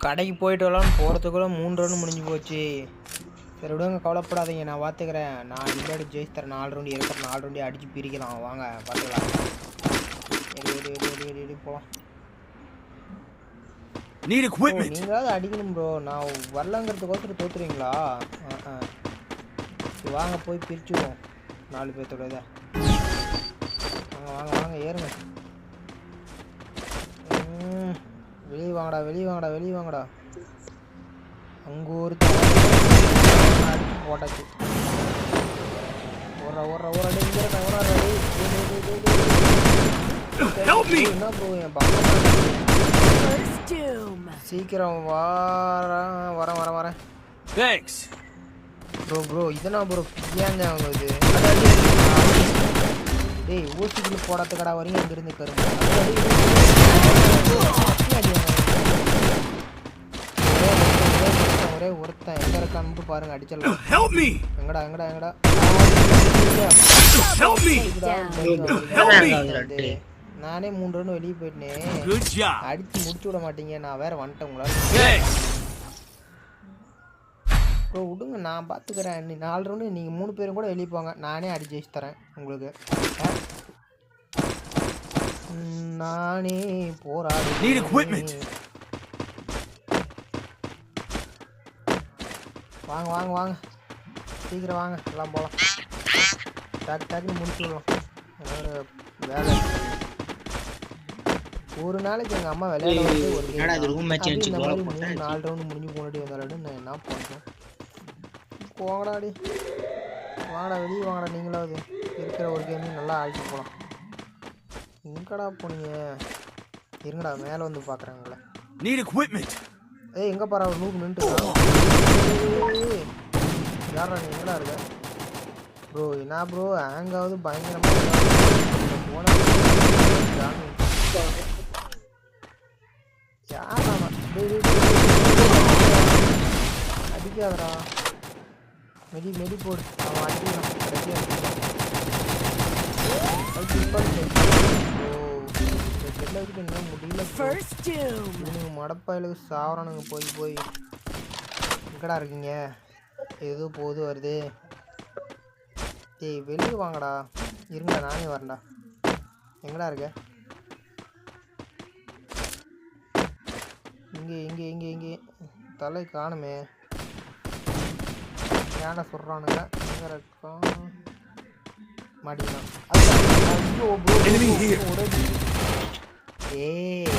கடைக்கு போயிட்டு வரலான்னு போகிறதுக்குள்ள 3 ரவுண்டு முடிஞ்சு போச்சு. சரி விடுங்க, கவலைப்படாதீங்க, நான் பார்த்துக்கிறேன். நான் இல்லாடி ஜெயிச்சு தரேன். 4 ரவுண்டு இருக்கிற 4 ரவுண்டையும் அடித்து பிரிக்கலாம். வாங்க பார்த்துக்கலாம். போகலாம். நீங்களாவது அடிக்கணும் ப்ரோ. நான் வரலங்கிறதுக்கோசரம் தோத்துறீங்களா? வாங்க போய் பிரிச்சுடுவோம் 4 பேர்த்தோட இதை. வாங்க வாங்க வாங்க ஏறுங்க. வெளியே வாங்கடா வெளியே வாங்கடா வெளியே வாங்கடா. அங்கே ஒரு அடிச்சு போட்டாச்சு. ஓடுறா ஓடுறா ஓடுறா இங்கே இருக்கா ஓடுறா. என்ன ப்ரோ என் பக்கம் சீக்கிரம் வரேன் வரேன் வரேன் வரேன். ப்ரோ ப்ரோ இதனா ப்ரோ ஏங்க அவங்க இது டேய் ஊசிக்குள்ள போடாத வரீங்க. இங்கிருந்து கரும்பு ஒரே ஒருத்தன் எங்க இருக்கான்னு பாருங்க. அடிச்சலாம். எங்கடா எங்கடா எங்கடா நானே 3 ரவுண்டு வெளியே போயிட்டேன். அடிச்சு முடிச்சு விட மாட்டீங்க. நான் வேற வந்துட்டேன் உங்களால. ப்ரோ விடுங்க, நான் பார்த்துக்கிறேன். 4 ரவுண்டு நீங்கள் 3 பேரும் கூட வெளியே போங்க. நானே அடிச்சு வச்சு தரேன் உங்களுக்கு. நானே போராடி வாங்க வாங்க வாங்க சீக்கிரம் வாங்க. எல்லாம் போகலாம். டக்கு டக்குன்னு முடிச்சு விடலாம். வேலை ஒரு நாளைக்கு எங்கள் அம்மா விளையாட வந்து ஒரு 4 ரவுண்டு முடிஞ்சு முன்னாடி வந்தாலும் நான் என்ன பண்ணுறேன். போங்கடாடி வாங்கடா வெளியே வாங்கடா. நீங்களாவது இருக்கிற ஒரு கேமையும் நல்லா ஆடிட்டு போகலாம். எங்கடா போனீங்க? இருங்கடா மேலே வந்து பார்க்குறேன் உங்களை. ஏய் எங்கே பாரு ஒரு 100 நின்றுட்டு யாரா நீ எங்கடா இருக்க ப்ரோ? என்ன ப்ரோ ஹேங்காவது பயங்கரமாக போன யாரா அடிக்காதடா. மெடி போடு. அவன் அடிக்கலாம் கடைசியாக. என்ன முடியல. மடப்பாயிலுக்கு சாவரானுங்க போய் போய். எங்கடா இருக்கீங்க? ஏதோ போது வருது. ஏய் வெளியே வாங்கடா. இருங்கடா நானே வரேன்டா. எங்கடா இருக்க? இங்கே இங்கே இங்கே இங்கே தலை காணுமே. ஏன்டா சொல்கிறானுங்க? எங்கே இருக்கான்? மாட்டிக்கலாம். ஏய்